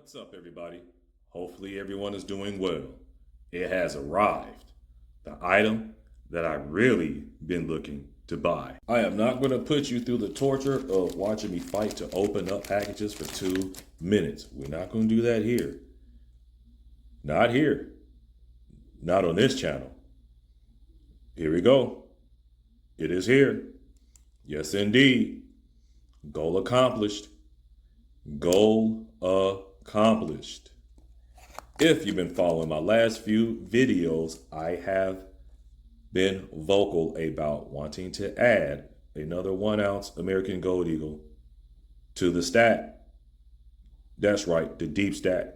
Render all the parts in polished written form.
What's up, everybody? Hopefully, everyone is doing well. It has arrived. The item that I really been looking to buy. I am not going to put you through the torture of watching me fight to open up packages for 2 minutes. We're not going to do that here. Not here. Not on this channel. Here we go. It is here. Yes, indeed. Goal accomplished. Goal accomplished. If you've been following my last few videos, I have been vocal about wanting to add another 1 ounce American Gold Eagle to the stack. That's right, the deep stack.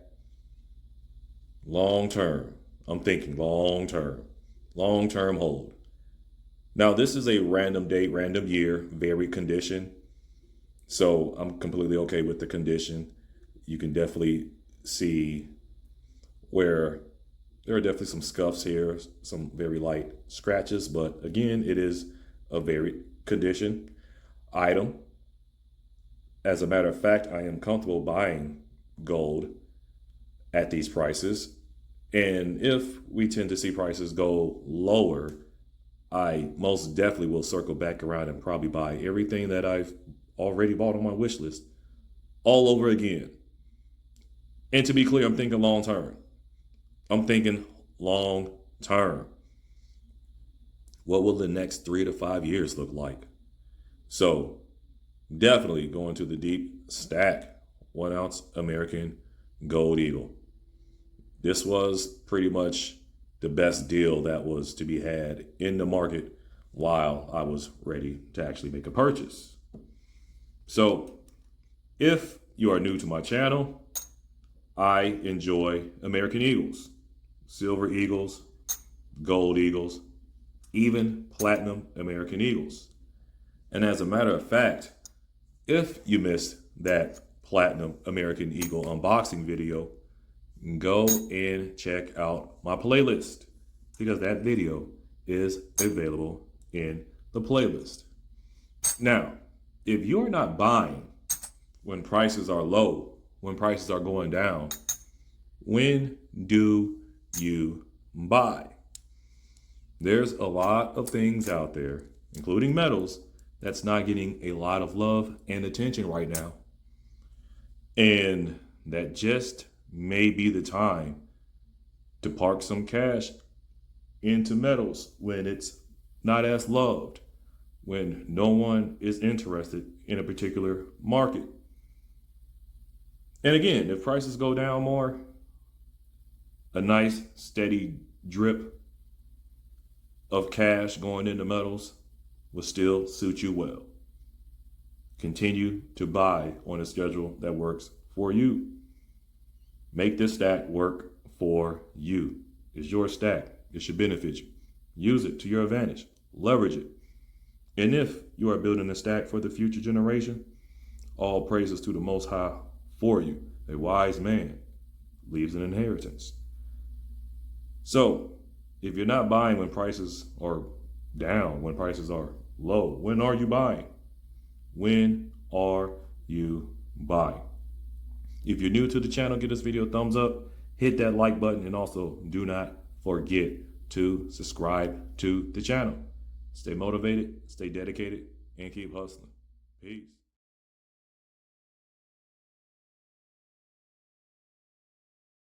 Long term. I'm thinking long term. Long term hold. Now, this is a random date, random year, varied condition. So I'm completely okay with the condition. You can definitely see where there are definitely some scuffs here, some very light scratches, but again, it is a varied condition item. As a matter of fact, I am comfortable buying gold at these prices. And if we tend to see prices go lower, I most definitely will circle back around and probably buy everything that I've already bought on my wish list all over again. And to be clear, I'm thinking long term. I'm thinking long term. What will the next 3 to 5 years look like? So definitely going to the deep stack 1 ounce American Gold Eagle. This was pretty much the best deal that was to be had in the market while I was ready to actually make a purchase. So if you are new to my channel, I enjoy American Eagles, Silver Eagles, Gold Eagles, even Platinum American Eagles. And as a matter of fact, if you missed that Platinum American Eagle unboxing video, go and check out my playlist because that video is available in the playlist. Now, if you're not buying when prices are low, when prices are going down, when do you buy? There's a lot of things out there, including metals, that's not getting a lot of love and attention right now. And that just may be the time to park some cash into metals when it's not as loved, when no one is interested in a particular market. And again, if prices go down more, a nice steady drip of cash going into metals will still suit you well. Continue to buy on a schedule that works for you. Make this stack work for you. It's your stack. It should benefit you. Use it to your advantage. Leverage it. And if you are building a stack for the future generation, all praises to the Most High for you. A wise man leaves an inheritance. So if you're not buying when prices are down, when prices are low, when are you buying? When are you buying? If you're new to the channel, give this video a thumbs up, hit that like button, and also do not forget to subscribe to the channel. Stay motivated, stay dedicated, and keep hustling. Peace.